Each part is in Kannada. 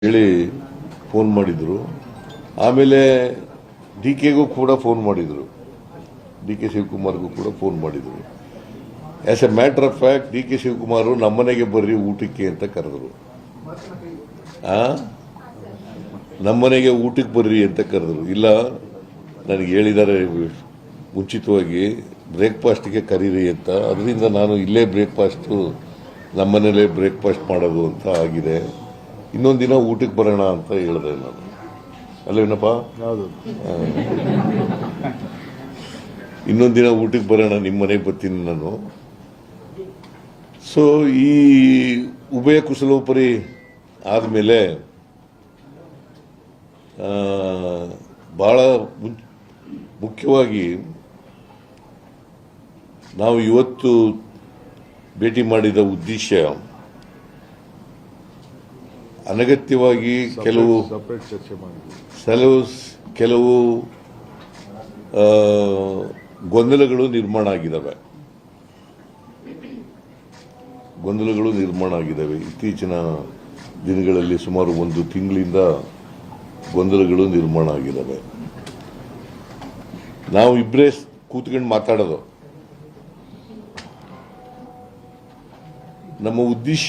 ಹೇಳಿ ಫೋನ್ ಮಾಡಿದ್ರು. ಆಮೇಲೆ ಡಿ ಕೆಗೂ ಕೂಡ ಫೋನ್ ಮಾಡಿದ್ರು, ಡಿ ಕೆ ಶಿವಕುಮಾರ್ಗೂ ಕೂಡ ಫೋನ್ ಮಾಡಿದ್ರು. As A matter of fact D K Shivakumar ನಮ್ಮನೆಗೆ ಬರ್ರಿ ಊಟಕ್ಕೆ ಅಂತ ಕರೆದ್ರು. ನಮ್ಮನೆಗೆ ಊಟಕ್ಕೆ ಬರ್ರಿ ಅಂತ ಕರೆದ್ರು. ಇಲ್ಲ, ನನಗೆ ಹೇಳಿದ್ದಾರೆ ಮುಂಚಿತವಾಗಿ ಬ್ರೇಕ್ಫಾಸ್ಟ್ಗೆ ಕರೀರಿ ಅಂತ. ಅದರಿಂದ ನಾನು ಇಲ್ಲೇ ಬ್ರೇಕ್ಫಾಸ್ಟು ನಮ್ಮನೇಲೇ ಬ್ರೇಕ್ಫಾಸ್ಟ್ ಮಾಡೋದು ಅಂತ ಆಗಿದೆ. ಇನ್ನೊಂದು ದಿನ ಊಟಕ್ಕೆ ಬರೋಣ ಅಂತ ಹೇಳಿದೆ ನಾನು. ಅಲ್ಲೇನಪ್ಪ, ಇನ್ನೊಂದು ದಿನ ಊಟಕ್ಕೆ ಬರೋಣ, ನಿಮ್ಮ ಮನೆಗೆ ಬರ್ತೀನಿ ನಾನು. ಸೊ ಈ ಉಭಯ ಕುಶಲೋಪರಿ ಆದಮೇಲೆ ಬಹಳ ಮುಖ್ಯವಾಗಿ ನಾವು ಇವತ್ತು ಭೇಟಿ ಮಾಡಿದ ಉದ್ದೇಶ ಅನಗತ್ಯವಾಗಿ ಕೆಲವು ಗೊಂದಲಗಳು ನಿರ್ಮಾಣ ಆಗಿದ್ದಾವೆ. ಇತ್ತೀಚಿನ ದಿನಗಳಲ್ಲಿ ಸುಮಾರು ಒಂದು ತಿಂಗಳಿಂದ ಗೊಂದಲಗಳು ನಿರ್ಮಾಣ ಆಗಿದ್ದಾವೆ. ನಾವು ಇಬ್ಬರೇ ಕೂತ್ಕೊಂಡು ಮಾತಾಡೋದು. ನಮ್ಮ ಉದ್ದೇಶ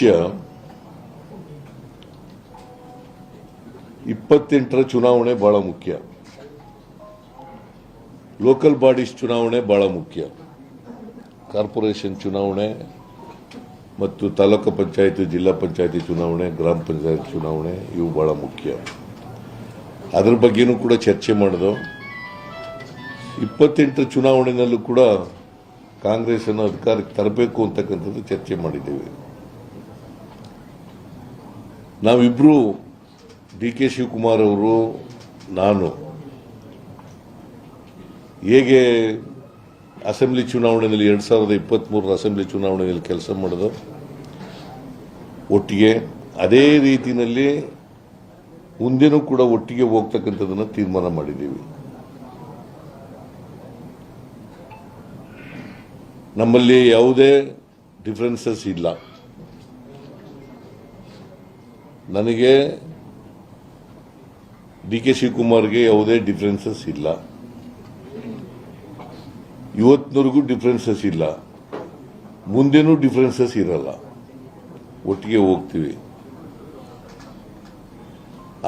28ರ ಚುನಾವಣೆ ಬಹಳ ಮುಖ್ಯ, ಲೋಕಲ್ ಬಾಡೀಸ್ ಚುನಾವಣೆ ಬಹಳ ಮುಖ್ಯ, ಕಾರ್ಪೊರೇಷನ್ ಚುನಾವಣೆ ಮತ್ತು ತಾಲೂಕು ಪಂಚಾಯತ್, ಜಿಲ್ಲಾ ಪಂಚಾಯತಿ ಚುನಾವಣೆ, ಗ್ರಾಮ ಪಂಚಾಯತ್ ಚುನಾವಣೆ ಇವು ಬಹಳ ಮುಖ್ಯ. ಅದ್ರ ಬಗ್ಗೆನೂ ಕೂಡ ಚರ್ಚೆ ಮಾಡಿದೋ. 28ರ ಚುನಾವಣೆಯಲ್ಲೂ ಕೂಡ ಕಾಂಗ್ರೆಸ್ ಅನ್ನು ಅಧಿಕಾರಕ್ಕೆ ತರಬೇಕು ಅಂತಕ್ಕಂಥದ್ದು ಚರ್ಚೆ ಮಾಡಿದ್ದೇವೆ. ನಾವಿಬ್ರು, ಡಿ ಕೆ ಶಿವಕುಮಾರ್ ಅವರು, ನಾನು, ಹೇಗೆ ಅಸೆಂಬ್ಲಿ ಚುನಾವಣೆಯಲ್ಲಿ 2023 ಅಸೆಂಬ್ಲಿ ಚುನಾವಣೆಯಲ್ಲಿ ಕೆಲಸ ಮಾಡೋದು ಒಟ್ಟಿಗೆ, ಅದೇ ರೀತಿಯಲ್ಲಿ ಮುಂದೆನೂ ಕೂಡ ಒಟ್ಟಿಗೆ ಹೋಗ್ತಕ್ಕಂಥದ್ದನ್ನು ತೀರ್ಮಾನ ಮಾಡಿದ್ದೀವಿ. ನಮ್ಮಲ್ಲಿ ಯಾವುದೇ ಡಿಫರೆನ್ಸಸ್ ಇಲ್ಲ. ನನಗೆ ಡಿ ಕೆ ಶಿವಕುಮಾರ್ಗೆ ಯಾವುದೇ ಡಿಫರೆನ್ಸಸ್ ಇಲ್ಲ, ಇವತ್ತಿನವರೆಗೂ ಡಿಫರೆನ್ಸಸ್ ಇಲ್ಲ, ಮುಂದೇನೂ ಡಿಫರೆನ್ಸಸ್ ಇರಲ್ಲ. ಒಟ್ಟಿಗೆ ಹೋಗ್ತೀವಿ.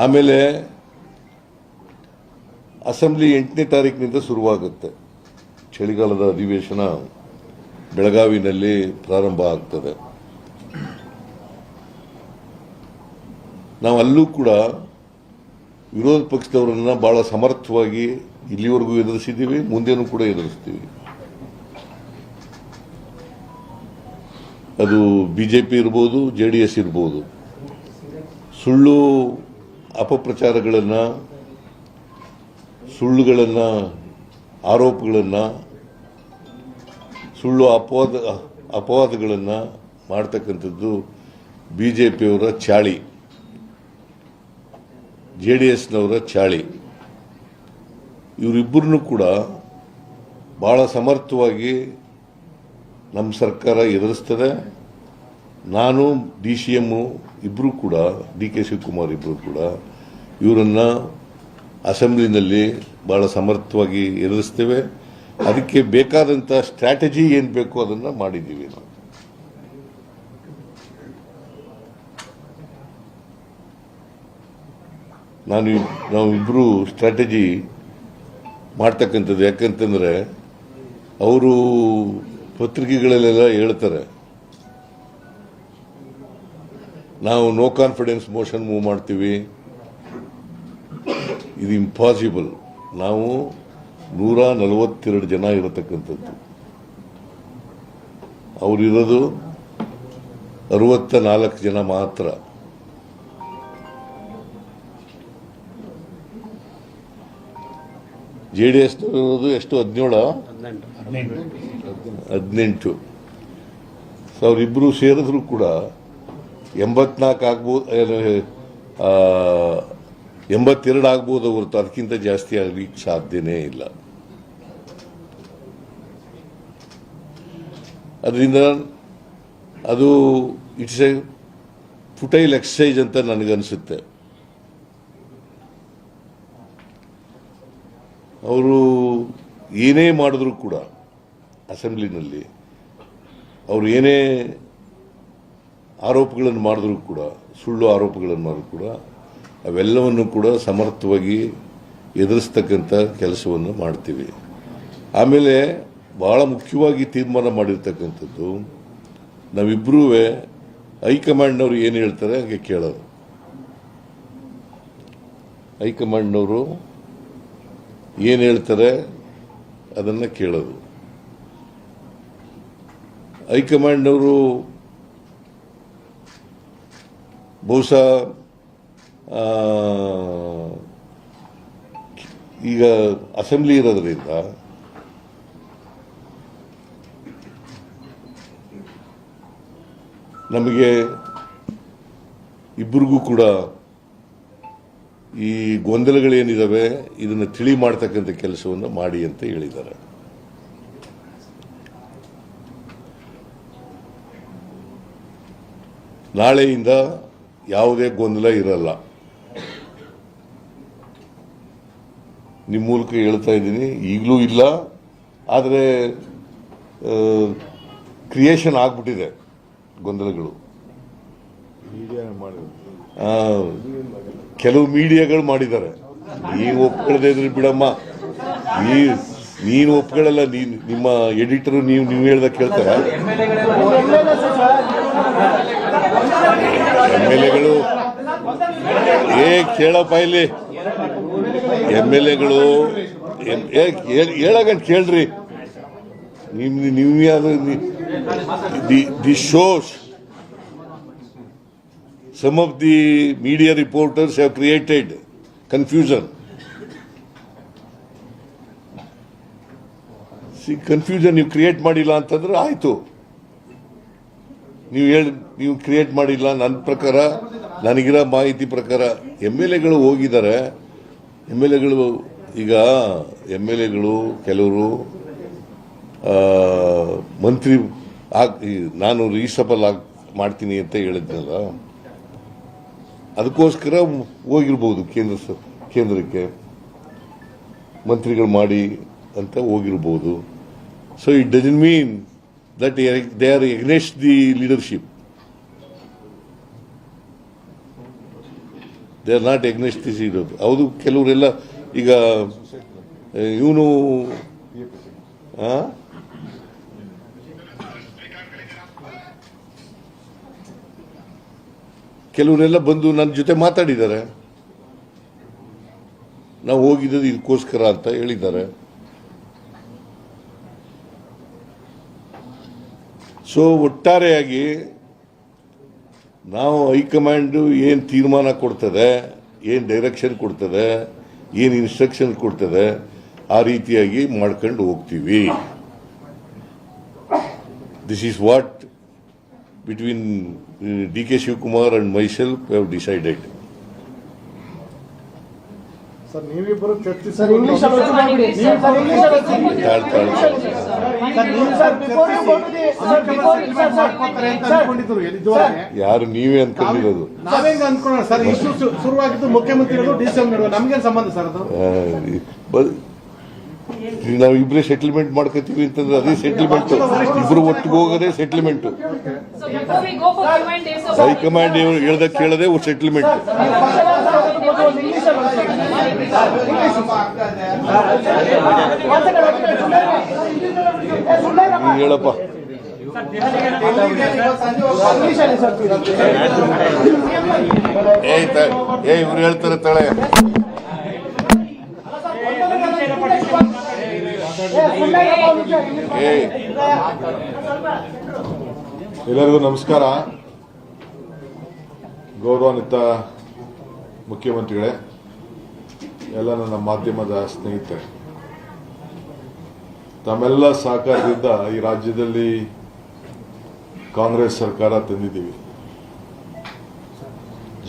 ಆಮೇಲೆ ಅಸೆಂಬ್ಲಿ 8ನೇ ತಾರೀಕಿನಿಂದ ಶುರುವಾಗುತ್ತೆ. ಚಳಿಗಾಲದ ಅಧಿವೇಶನ ಬೆಳಗಾವಿನಲ್ಲಿ ಪ್ರಾರಂಭ ಆಗ್ತದೆ. ನಾವು ಅಲ್ಲೂ ಕೂಡ ವಿರೋಧ ಪಕ್ಷದವರನ್ನ ಬಹಳ ಸಮರ್ಥವಾಗಿ ಇಲ್ಲಿವರೆಗೂ ಎದುರಿಸಿದ್ದೀವಿ, ಮುಂದೇನೂ ಕೂಡ ಎದುರಿಸ್ತೀವಿ. ಅದು ಬಿಜೆಪಿ ಇರ್ಬೋದು, ಜೆಡಿಎಸ್ ಇರ್ಬೋದು. ಸುಳ್ಳು ಅಪಪ್ರಚಾರಗಳನ್ನು, ಸುಳ್ಳುಗಳನ್ನು, ಆರೋಪಗಳನ್ನು, ಸುಳ್ಳು ಅಪವಾದಗಳನ್ನು ಮಾಡ್ತಕ್ಕಂಥದ್ದು ಬಿಜೆಪಿಯವರ ಚಾಳಿ, ಜೆಡಿಎಸ್ನವರ ಚಾಳಿ. ಇವರಿಬ್ಬರನ್ನು ಕೂಡ ಬಹಳ ಸಮರ್ಥವಾಗಿ ನಮ್ಮ ಸರ್ಕಾರ ಎದುರಿಸ್ತದೆ. ನಾನು, DCM ಇಬ್ಬರು ಕೂಡ, ಡಿ ಕೆ ಶಿವಕುಮಾರ್ ಇಬ್ಬರು ಕೂಡ ಇವರನ್ನು ಅಸೆಂಬ್ಲಿನಲ್ಲಿ ಬಹಳ ಸಮರ್ಥವಾಗಿ ಎದುರಿಸ್ತೇವೆ. ಅದಕ್ಕೆ ಬೇಕಾದಂಥ ಸ್ಟ್ರಾಟಜಿ ಏನು ಬೇಕೋ ಅದನ್ನು ಮಾಡಿದ್ದೀವಿ. ನಾವಿಬ್ಬರು ಸ್ಟ್ರಾಟಜಿ ಮಾಡ್ತಕ್ಕಂಥದ್ದು. ಯಾಕಂತಂದ್ರೆ ಅವರು ಪತ್ರಿಕೆಗಳಲ್ಲೆಲ್ಲ ಹೇಳ್ತಾರೆ, ನಾವು ನೋ ಕಾನ್ಫಿಡೆನ್ಸ್ ಮೋಷನ್ ಮೂವ್ ಮಾಡ್ತೀವಿ. ಇದು ಇಂಪಾಸಿಬಲ್. ನಾವು 142 ಜನ ಇರತಕ್ಕಂಥದ್ದು, ಅವರಿರೋದು 64 ಜನ ಮಾತ್ರ. ಜೆಡಿಎಸ್ ಇರೋದು ಎಷ್ಟು? 18. ಅವರಿಬ್ಬರು ಸೇರಿದ್ರು ಕೂಡ 84 ಆಗ್ಬೋದು, 82 ಆಗ್ಬೋದು ಹೊರತು ಅದಕ್ಕಿಂತ ಜಾಸ್ತಿ ಆಗಲಿಕ್ಕೆ ಸಾಧ್ಯನೇ ಇಲ್ಲ. ಅದರಿಂದ ಅದು ಇಟ್ಸ್ ಎ ಫುಟೈಲ್ ಎಕ್ಸಸೈಜ್ ಅಂತ ನನಗನ್ಸುತ್ತೆ. ಅವರು ಏನೇ ಮಾಡಿದ್ರು ಕೂಡ ಅಸೆಂಬ್ಲಿನಲ್ಲಿ ಅವರು ಏನೇ ಆರೋಪಗಳನ್ನು ಮಾಡಿದ್ರು ಕೂಡ, ಸುಳ್ಳು ಆರೋಪಗಳನ್ನು ಮಾಡಿದ್ರು ಕೂಡ ಅವೆಲ್ಲವನ್ನು ಕೂಡ ಸಮರ್ಥವಾಗಿ ಎದುರಿಸ್ತಕ್ಕಂಥ ಕೆಲಸವನ್ನು ಮಾಡ್ತೀವಿ. ಆಮೇಲೆ ಬಹಳ ಮುಖ್ಯವಾಗಿ ತೀರ್ಮಾನ ಮಾಡಿರ್ತಕ್ಕಂಥದ್ದು, ನಾವಿಬ್ಬರೂ ಹೈಕಮಾಂಡ್ನವರು ಏನು ಹೇಳ್ತಾರೆ ಹಾಗೆ ಕೇಳೋದು. ಹೈಕಮಾಂಡ್ನವರು ಏನು ಹೇಳ್ತಾರೆ ಅದನ್ನು ಕೇಳೋದು. ಹೈಕಮಾಂಡ್ನವರು ಬಹುಶಃ ಈಗ ಅಸೆಂಬ್ಲಿ ಇರೋದ್ರಿಂದ ನಮಗೆ ಇಬ್ಬರಿಗೂ ಕೂಡ ಈ ಗೊಂದಲಗಳೇನಿದಾವೆ ಇದನ್ನು ತಿಳಿ ಮಾಡ್ತಕ್ಕಂಥ ಕೆಲಸವನ್ನು ಮಾಡಿ ಅಂತ ಹೇಳಿದ್ದಾರೆ. ನಾಳೆಯಿಂದ ಯಾವುದೇ ಗೊಂದಲ ಇರಲ್ಲ. ನಿಮ್ಮ ಮೂಲಕ ಹೇಳ್ತಾ ಇದ್ದೀನಿ, ಈಗಲೂ ಇಲ್ಲ, ಆದರೆ ಕ್ರಿಯೇಷನ್ ಆಗ್ಬಿಟ್ಟಿದೆ ಗೊಂದಲಗಳು. ಕೆಲವು ಮೀಡಿಯಾಗಳು ಮಾಡಿದ್ದಾರೆ. ನೀವು ಒಪ್ಕೊಳ್ಳದೆ ಇದ್ರೆ ಬಿಡಮ್ಮ, ನೀನು ಒಪ್ಕೊಳ್ಳಲ್ಲ. ನಿಮ್ಮ ಎಡಿಟರು ನೀವು ಹೇಳ್ದ ಕೇಳ್ತಾರ? MLA-ಗಳು ಕೇಳಪ್ಪ ಇಲ್ಲಿ, MLA-ಗಳು ಹೇಳಗಂತ ಕೇಳ್ರಿ. The shows some of the media reporters have created confusion. See, confusion ನೀವು ಕ್ರಿಯೇಟ್ ಮಾಡಿಲ್ಲ ಅಂತಂದ್ರೆ ಆಯ್ತು. ನೀವು ಕ್ರಿಯೇಟ್ ಮಾಡಿಲ್ಲ. ನನ್ನ ಪ್ರಕಾರ, ನನಗಿರೋ ಮಾಹಿತಿ ಪ್ರಕಾರ MLA-ಗಳು ಹೋಗಿದ್ದಾರೆ. MLA-ಗಳು ಈಗ MLA-ಗಳು ಕೆಲವರು ಮಂತ್ರಿ ನಾನು ರೀಸಬಲ್ ಮಾಡ್ತೀನಿ ಅಂತ ಹೇಳಿದ್ನಲ್ಲ, ಅದಕ್ಕೋಸ್ಕರ ಹೋಗಿರ್ಬೋದು ಕೇಂದ್ರಕ್ಕೆ ಮಂತ್ರಿಗಳು ಮಾಡಿ ಅಂತ ಹೋಗಿರ್ಬೋದು. So it doesn't mean that they are against the leadership. They are not against the leader. ಹೌದು, ಕೆಲವರೆಲ್ಲ ಈಗ ಇವನು ಕೆಲವರೆಲ್ಲ ಬಂದು ನನ್ನ ಜೊತೆ ಮಾತಾಡಿದ್ದಾರೆ. ನಾವು ಹೋಗಿದ್ದು ಇದಕ್ಕೋಸ್ಕರ ಅಂತ ಹೇಳಿದ್ದಾರೆ. ಸೊ ಒಟ್ಟಾರೆಯಾಗಿ ನಾವು ಹೈಕಮಾಂಡ್ ಏನು ತೀರ್ಮಾನ ಕೊಡ್ತದೆ, ಏನು ಡೈರೆಕ್ಷನ್ ಕೊಡ್ತದೆ, ಏನು ಇನ್ಸ್ಟ್ರಕ್ಷನ್ ಕೊಡ್ತದೆ, ಆ ರೀತಿಯಾಗಿ ಮಾಡ್ಕೊಂಡು ಹೋಗ್ತೀವಿ. This is what between D.K. Shivkumar and myself have decided. Sir, ನೀವಿಬ್ಬರು ಚರ್ಚಿಸಿ ಯಾರು ನೀವೇ ಅನ್ಕೊಂಡಿರೋದು? ನಾವೇಂಗ ಅನ್ಕೊಳ್ಳೋಣ ಸರ್. ಇಶ್ಯೂ ಶುರುವಾಗಿದ್ದು ಮುಖ್ಯಮಂತ್ರಿಗಳು DCM ನಡುವೆ, ನಮ್ಗೇನು ಸಂಬಂಧ ಸರ್ ಅದು? ನಾವು ಇಬ್ಬರೇ ಸೆಟಲ್ಮೆಂಟ್ ಮಾಡ್ಕೋತೀವಿ ಅಂತಂದ್ರೆ ಅದೇ ಸೆಟಲ್ಮೆಂಟ್. ಇಬ್ರು ಒಟ್ಟಿಗೆ ಹೋಗೋದೇ ಸೆಟಲ್ಮೆಂಟ್. ಹೈಕಮಾಂಡ್ ಹೇಳ್ದ ಕೇಳದೆ ಸೆಟಲ್ಮೆಂಟ್. ಹೇಳಪ್ಪ. ಇವ್ರು ಹೇಳ್ತಾರೆ ತಳೆ. ಎಲ್ಲರಿಗೂ ನಮಸ್ಕಾರ. ಗೌರವಾನ್ವಿತ ಮುಖ್ಯಮಂತ್ರಿಗಳೇ, ಎಲ್ಲ ನನ್ನ ಮಾಧ್ಯಮದ ಸ್ನೇಹಿತರೆ, ತಮ್ಮೆಲ್ಲ ಸಹಕಾರದಿಂದ ಈ ರಾಜ್ಯದಲ್ಲಿ ಕಾಂಗ್ರೆಸ್ ಸರ್ಕಾರ ತಂದಿದ್ದೀವಿ.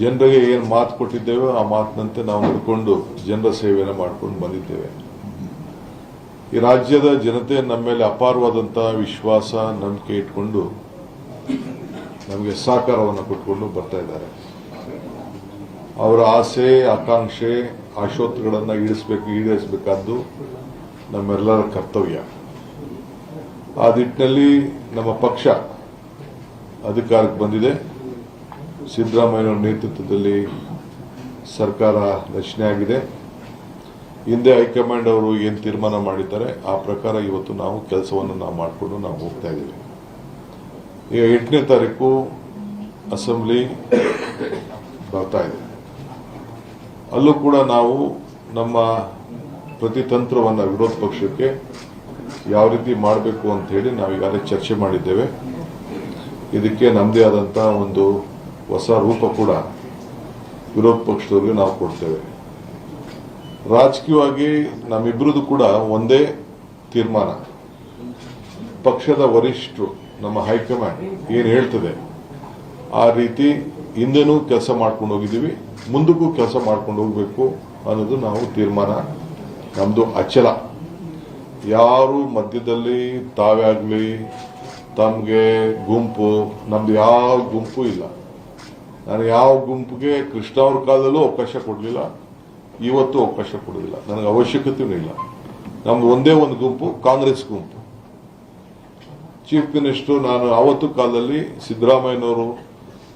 ಜನರಿಗೆ ಏನು ಮಾತು ಕೊಟ್ಟಿದ್ದೇವೆ ಆ ಮಾತಿನಂತೆ ನಾವು ನಡ್ಕೊಂಡು ಜನರ ಸೇವೆಯನ್ನು ಮಾಡ್ಕೊಂಡು ಬಂದಿದ್ದೇವೆ. ಈ ರಾಜ್ಯದ ಜನತೆ ನಮ್ಮ ಮೇಲೆ ಅಪಾರವಾದಂತಹ ವಿಶ್ವಾಸ, ನಂಬಿಕೆ ಇಟ್ಕೊಂಡು ನಮಗೆ ಸಹಕಾರವನ್ನು ಕೊಟ್ಕೊಂಡು ಬರ್ತಾ ಇದ್ದಾರೆ. ಅವರ ಆಸೆ ಆಕಾಂಕ್ಷೆ ಆಶೋತ್ತರಗಳನ್ನು ಈಡೇರಿಸಬೇಕಾದ್ದು ನಮ್ಮೆಲ್ಲರ ಕರ್ತವ್ಯ. ಆ ನಿಟ್ಟಿನಲ್ಲಿ ನಮ್ಮ ಪಕ್ಷ ಅಧಿಕಾರಕ್ಕೆ ಬಂದಿದೆ. ಸಿದ್ದರಾಮಯ್ಯನವರ ನೇತೃತ್ವದಲ್ಲಿ ಸರ್ಕಾರ ರಚನೆ ಆಗಿದೆ. ಹಿಂದೆ ಹೈಕಮಾಂಡ್ ಅವರು ಏನು ತೀರ್ಮಾನ ಮಾಡಿದ್ದಾರೆ ಆ ಪ್ರಕಾರ ಇವತ್ತು ನಾವು ಕೆಲಸವನ್ನು ಮಾಡಿಕೊಂಡು ನಾವು ಹೋಗ್ತಾ ಇದ್ದೀವಿ. ಈಗ 8ನೇ ತಾರೀಕು ಅಸೆಂಬ್ಲಿ ಬರ್ತಾ ಇದೆ. ಅಲ್ಲೂ ಕೂಡ ನಾವು ನಮ್ಮ ಪ್ರತಿತಂತ್ರವನ್ನು ವಿರೋಧ ಪಕ್ಷಕ್ಕೆ ಯಾವ ರೀತಿ ಮಾಡಬೇಕು ಅಂತ ಹೇಳಿ ನಾವು ಈಗಾಗಲೇ ಚರ್ಚೆ ಮಾಡಿದ್ದೇವೆ. ಇದಕ್ಕೆ ನಮ್ಮದೇ ಆದಂತಹ ಒಂದು ಹೊಸ ರೂಪ ಕೂಡ ವಿರೋಧ ಪಕ್ಷದವರಿಗೆ ನಾವು ಕೊಡ್ತೇವೆ. ರಾಜಕೀಯವಾಗಿ ನಮ್ಮಿಬ್ಬರದು ಕೂಡ ಒಂದೇ ತೀರ್ಮಾನ. ಪಕ್ಷದ ವರಿಷ್ಠರು ನಮ್ಮ ಹೈಕಮಾಂಡ್ ಏನು ಹೇಳ್ತದೆ ಆ ರೀತಿ ಹಿಂದೆನೂ ಕೆಲಸ ಮಾಡ್ಕೊಂಡು ಹೋಗಿದ್ದೀವಿ, ಮುಂದಕ್ಕೂ ಕೆಲಸ ಮಾಡ್ಕೊಂಡು ಹೋಗಬೇಕು ಅನ್ನೋದು ನಾವು ತೀರ್ಮಾನ. ನಮ್ಮದು ಅಚಲ. ಯಾರು ಮಧ್ಯದಲ್ಲಿ ತಾವೇ ಆಗಲಿ ತಮಗೆ ಗುಂಪು, ನಮ್ದು ಯಾವ ಗುಂಪು ಇಲ್ಲ. ನಾನು ಯಾವ ಗುಂಪಿಗೆ ಕೃಷ್ಣ ಅವ್ರ ಕಾಲದಲ್ಲೂ ಅವಕಾಶ ಕೊಡಲಿಲ್ಲ, ಇವತ್ತು ಅವಕಾಶ ಕೊಡೋದಿಲ್ಲ. ನನಗೆ ಅವಶ್ಯಕತೆಯೂ ಇಲ್ಲ. ನಮ್ದು ಒಂದೇ ಒಂದು ಗುಂಪು, ಕಾಂಗ್ರೆಸ್ ಗುಂಪು. ಚೀಫ್ ಮಿನಿಸ್ಟರ್ ನಾನು ಆವತ್ತು ಕಾಲದಲ್ಲಿ ಸಿದ್ದರಾಮಯ್ಯನವರು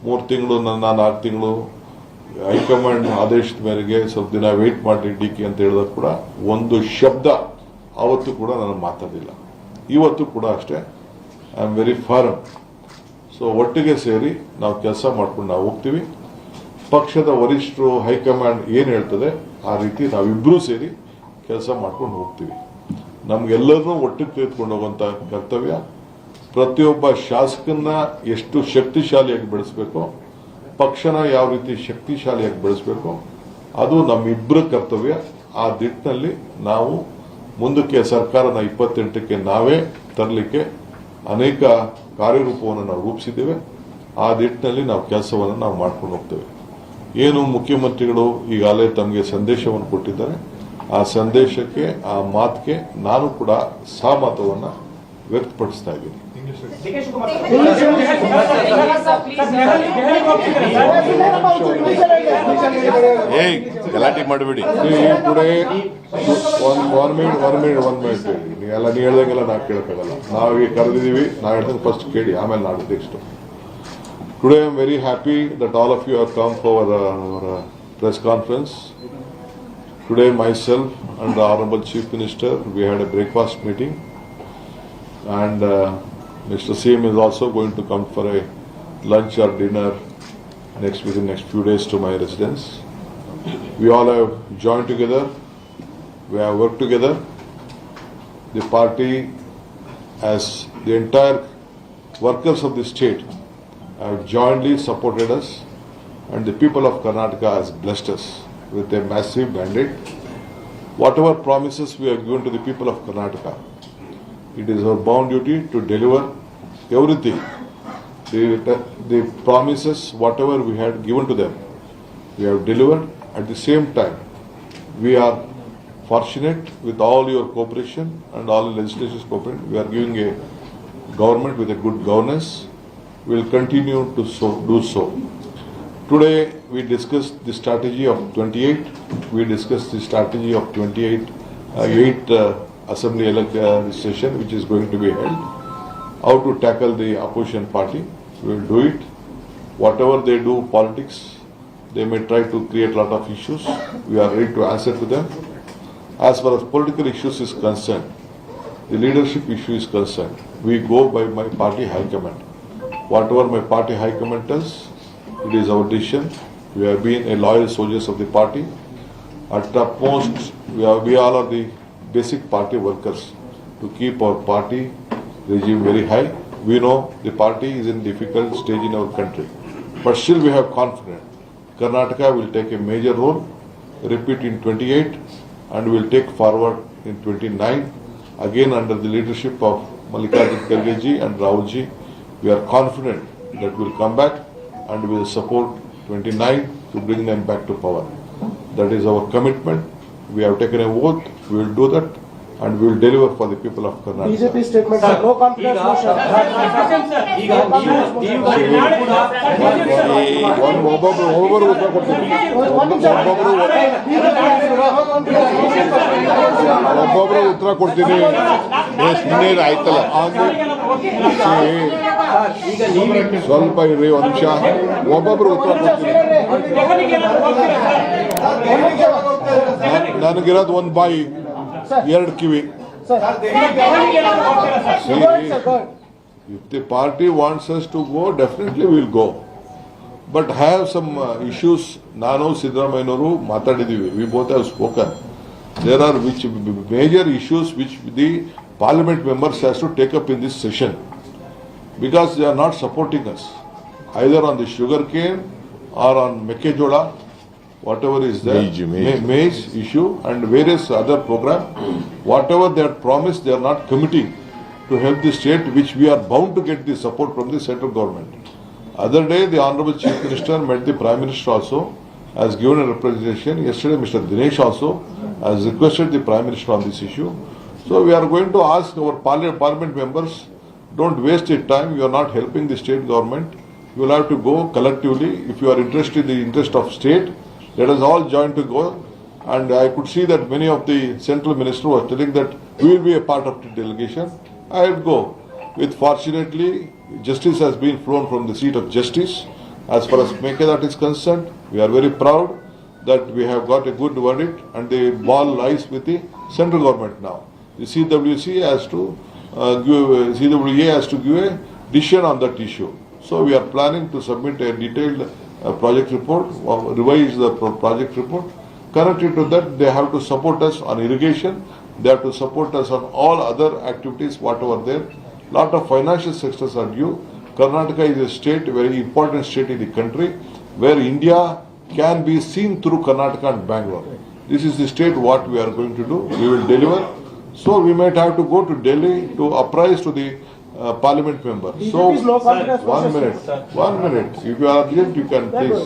3 ತಿಂಗಳು, ನನ್ನ 4 ತಿಂಗಳು ಹೈಕಮಾಂಡ್ ಆದೇಶದ ಮೇರೆಗೆ ಸ್ವಲ್ಪ ದಿನ ವೇಟ್ ಮಾಡಿ ಡಿಕೆ ಅಂತ ಹೇಳಿದಾಗ ಕೂಡ ಒಂದು ಶಬ್ದ ಆವತ್ತು ಕೂಡ ನಾನು ಮಾತಾಡಿಲ್ಲ. ಇವತ್ತು ಕೂಡ ಅಷ್ಟೇ. I am very firm. So ಒಟ್ಟಿಗೆ ಸೇರಿ ನಾವು ಕೆಲಸ ಮಾಡ್ಕೊಂಡು ನಾವು ಹೋಗ್ತೀವಿ. ಪಕ್ಷದ ವರಿಷ್ಠರು ಹೈಕಮಾಂಡ್ ಏನು ಹೇಳ್ತದೆ ಆ ರೀತಿ ನಾವಿಬ್ಬರೂ ಸೇರಿ ಕೆಲಸ ಮಾಡ್ಕೊಂಡು ಹೋಗ್ತೀವಿ. ನಮ್ಗೆಲ್ಲರನ್ನೂ ಒಟ್ಟಿಗೆ ತೆಗೆದುಕೊಂಡು ಹೋಗುವಂತ ಕರ್ತವ್ಯ. ಪ್ರತಿಯೊಬ್ಬ ಶಾಸಕನ್ನ ಎಷ್ಟು ಶಕ್ತಿಶಾಲಿಯಾಗಿ ಬೆಳೆಸಬೇಕು, ಪಕ್ಷನ ಯಾವ ರೀತಿ ಶಕ್ತಿಶಾಲಿಯಾಗಿ ಬೆಳೆಸಬೇಕು, ಅದು ನಮ್ಮಿಬ್ಬರ ಕರ್ತವ್ಯ. ಆ ದಿಟ್ಟಿನಲ್ಲಿ ನಾವು ಮುಂದಕ್ಕೆ ಸರ್ಕಾರನ 28ಕ್ಕೆ ನಾವೇ ತರಲಿಕ್ಕೆ ಅನೇಕ ಕಾರ್ಯರೂಪವನ್ನು ನಾವು ರೂಪಿಸಿದ್ದೇವೆ. ಆ ದಿಟ್ಟಿನಲ್ಲಿ ನಾವು ಕೆಲಸವನ್ನು ನಾವು ಮಾಡ್ಕೊಂಡು ಹೋಗ್ತೇವೆ. ಏನು ಮುಖ್ಯಮಂತ್ರಿಗಳು ಈಗಾಗಲೇ ತಮಗೆ ಸಂದೇಶವನ್ನು ಕೊಟ್ಟಿದ್ದಾರೆ, ಆ ಸಂದೇಶಕ್ಕೆ ಆ ಮಾತಿಗೆ ನಾನು ಕೂಡ ಸಹಮತವನ್ನು ವ್ಯಕ್ತಪಡಿಸ್ತಾ ಇದ್ದೀನಿ. ಗಲಾಟೆ ಮಾಡಬೇಡಿ. ಟುಡೇ ಒನ್ ಮಿನಿಟ್ ಎಲ್ಲ ನೀವು ಹೇಳ್ದಂಗೆಲ್ಲ ನಾವು ಕೇಳಕ್ಕಾಗಲ್ಲ. ನಾವೀಗ ಕರೆದಿದ್ದೀವಿ, ನಾವು ಹೇಳ್ದಂಗೆ ಫಸ್ಟ್ ಕೇಳಿ, ಆಮೇಲೆ ನಾಳೆ next. Today I am very happy that all of you have come for our press conference. Today myself and the Honorable Chief Minister, we had a breakfast meeting, and Mr. CM is also going to come for a lunch or dinner within next few days to my residence. We all have joined together, we have worked together. The party, as the entire workers of the state, have jointly supported us, and the people of Karnataka has blessed us with a massive mandate. Whatever promises we have given to the people of Karnataka, it is our bound duty to deliver everything. The promises, whatever we had given to them, we have delivered. At the same time, we are fortunate with all your cooperation and all the legislative cooperation. We are giving a government with a good governance. We will continue to do so. Today we discussed the strategy of 28. We discussed the strategy of 8 assembly session which is going to be held. How to tackle the opposition party. We will do it. Whatever they do politics, they may try to create a lot of issues. We are ready to answer to them. As far as political issues is concerned, the leadership issue is concerned, we go by my party high command. Whatever my party high command tells, it is our decision. We have been a loyal soldiers of the party. At topmost, we all are the basic party workers to keep our party regime very high. We know the party is in difficult stage in our country, but still we have confidence. Karnataka will take a major role, repeat in 28, and will take forward in 29. Again under the leadership of Mallikarjun Kharge ji and Rahul ji, we are confident that we will come back and we will support 29 to bring them back to power. That is our commitment. We have taken an oath. We will do that. and we will deliver for the people of Karnataka. BJP statement no confidence motion ಒಬ್ಬೊಬ್ಬರು ಉತ್ತರ ಕೊಡ್ತೀನಿ. ಒಬ್ಬೊಬ್ಬರು ಉತ್ತರ ಕೊಡ್ತೀನಿ. ಸುಮ್ಮನೆ ಆಯ್ತಲ್ಲ. ಸ್ವಲ್ಪ ಇರ್ರಿ, ಒಂದು ನಿಮಿಷ. ಒಬ್ಬೊಬ್ರು ಉತ್ತರ ಕೊಡ್ತೀನಿ. ನನಗಿರೋದು ಒಂದು ಬಾಯಿ, ಎರಡು ಕಿವಿ. If the party wants us to go, definitely we will go. But have some issues. ನಾನು ಸಿದ್ದರಾಮಯ್ಯನವರು ಮಾತಾಡಿದ್ದೀವಿ. We both have spoken. There are which major issues which the parliament members has to take up in this session, because they are not supporting us either on the sugar cane or on Mekkejola, whatever is there, maize issue and various other program. Whatever they had promised, they are not committing to help the state, which we are bound to get the support from the central government. Other day, the Honorable Chief Minister met the Prime Minister also, has given a representation. Yesterday, Mr. Dinesh also has requested the Prime Minister on this issue. So we are going to ask our parliament members, don't waste your time. You are not helping the state government. You will have to go collectively. If you are interested in the interest of state, let us all join to go. And I could see that many of the central ministers were telling that we will be a part of the delegation. I will go. Fortunately, justice has been flown from the seat of justice. As far as Mekedad is concerned, we are very proud that we have got a good verdict, and the ball lies with the central government now. The CWA has to give a decision on that issue. So we are planning to submit a detailed project report, revise the project report. Connected to that, they have to support us on irrigation. They have to support us on all other activities, whatever there. Lot of financial sectors are due. Karnataka is a state, very important state in the country, where India can be seen through Karnataka and Bangalore. This is the state what we are going to do. We will deliver. So we might have to go to Delhi to apprise to the parliament members. So one minute. If you are urgent, you can please.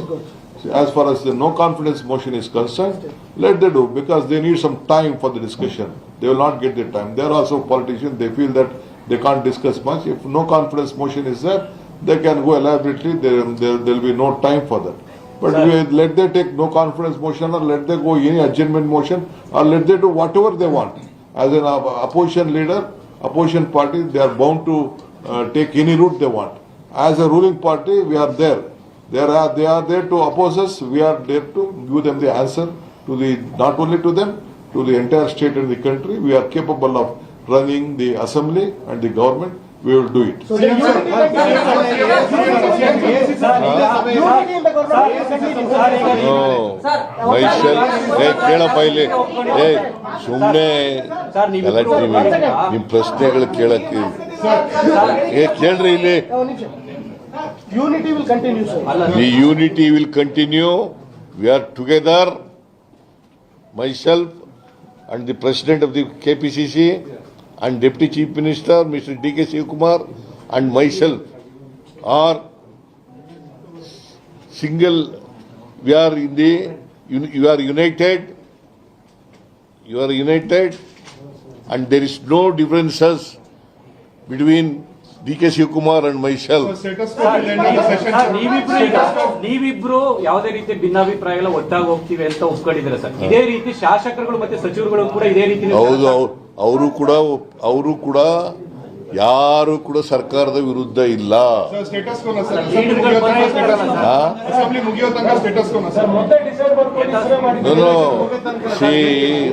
As far as the no confidence motion is concerned, let them do, because they need some time for the discussion. They will not get the time. They are also politicians. They feel that they can't discuss much. If no confidence motion is there, they can go elaborately. There will be no time for that. But let them take no confidence motion, or let them go any adjournment motion, or let them do whatever they want. As an opposition leader, opposition party, they are bound to take any route they want. As a ruling party, we are there. They are there to oppose us. We are there to give them the answer to the, not only to them, to the entire state and the country. We are capable of running the assembly and the government. We will do it. ಕೇಳಪ್ಪ ಇಲ್ಲಿ. ಸುಮ್ಮನೆ ನಿಮ್ ಪ್ರಶ್ನೆಗಳು ಕೇಳಕ್ಕೆ ಕೇಳ್ರಿ ಇಲ್ಲಿ. Unity will continue, sir. The unity will continue. We are together. Myself and the President of the KPCC and Deputy Chief Minister, Mr. D.K. Shivakumar, and myself are single. We are in the. You are united. You are united, and there is no differences between D.K. Shivakumar and myself. ನೀವಿಬ್ರು ಯಾವುದೇ ರೀತಿ ಭಿನ್ನಾಭಿಪ್ರಾಯ ಒಟ್ಟಾಗಿ ಹೋಗ್ತೀವಿ ಅಂತ ಒಪ್ಕೊಂಡಿದ್ದಾರೆ ಸರ್. ಇದೇ ರೀತಿ ಶಾಸಕರುಗಳು ಮತ್ತೆ ಸಚಿವರುಗಳು ಕೂಡ ಇದೇ ರೀತಿ. ಹೌದು, ಅವರು ಕೂಡ ಯಾರು ಕೂಡ ಸರ್ಕಾರದ ವಿರುದ್ಧ ಇಲ್ಲ.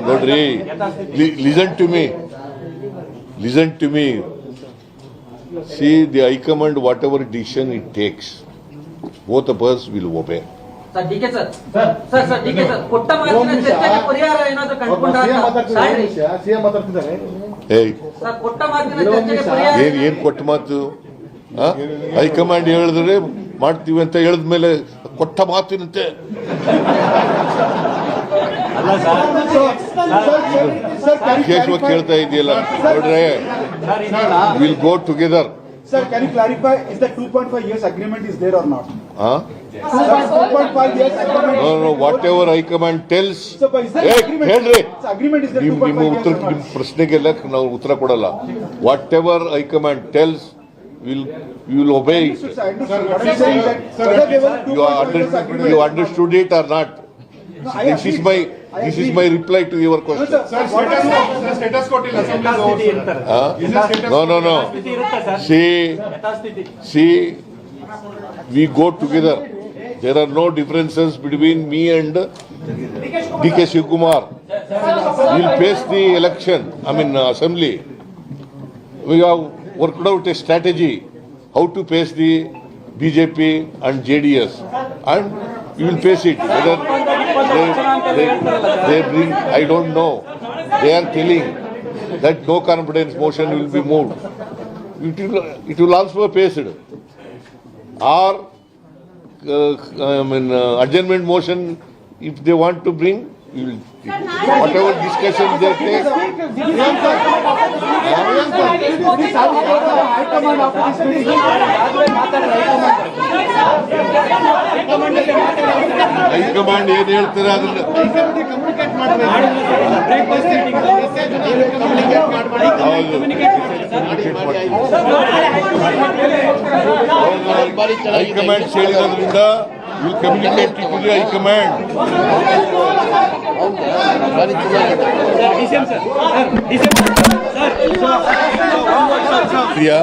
ನೋಡ್ರಿ, listen to me. See, the High Command, whatever decision it takes, both of us will obey. Sir D K sir ಕೊಟ್ಟ ಮಾತಿನ ಚರ್ಚೆಗೆ ಪರಿಹಾರ ಏನಾದರೂ ಕಂಡುಕೊಂಡಾಗ ಸಿಎಂ ಮಾತಾಡ್ತಿದ್ದಾರೆ. ಸರ್ ಕೊಟ್ಟ ಮಾತಿನ ಚರ್ಚೆಗೆ ಪರಿಹಾರ ಏನ್ ಕೊಟ್ಟ ಮಾತು? ಹೈಕಮಾಂಡ್ ಹೇಳಿದ್ರೆ ಮಾಡ್ತೀವಿ ಅಂತ ಹೇಳಿದ್ಮೇಲೆ ಕೊಟ್ಟ ಮಾತಿನಂತೆ ವಿಶೇಷವಾಗಿ ಕೇಳ್ತಾ ಇದೆಯಲ್ಲ. ನೋಡ್ರೆ, will go together. Sir, can you clarify, is the 2.5 years agreement is there or not? Huh? No, whatever high-command tells. ಹೇಳ್ರಿ ನಿಮ್ಮ ಉತ್ತರ ನಿಮ್ಮ ಪ್ರಶ್ನೆಗೆಲ್ಲ ನಾವು ಉತ್ತರ ಕೊಡಲ್ಲ. What ever high command tells will ಒಬೇ it. You understood it or not? This is my reply to your question. No. ಸ್ಥಿತಿ ಇರುತ್ತೆ ಸರ್, ಯಥಾಸ್ಥಿತಿ. See, we go together. There are no differences between me and DK Shivkumar. We'll face the election, assembly. We have worked out a strategy how to face the BJP and JDS, and we will face it. Whether they bring, I don't know. They are telling that no confidence motion will be moved. It will also be faced. Or adjournment motion, if they want to bring, we will whatever discussion they take. High command ಏನ್ ಹೇಳ್ತಾರೆ ಅದನ್ನ ಹೈಕಮಾಂಡ್ ಹೇಳಿರೋದ್ರಿಂದ will communicate to the high command. Priya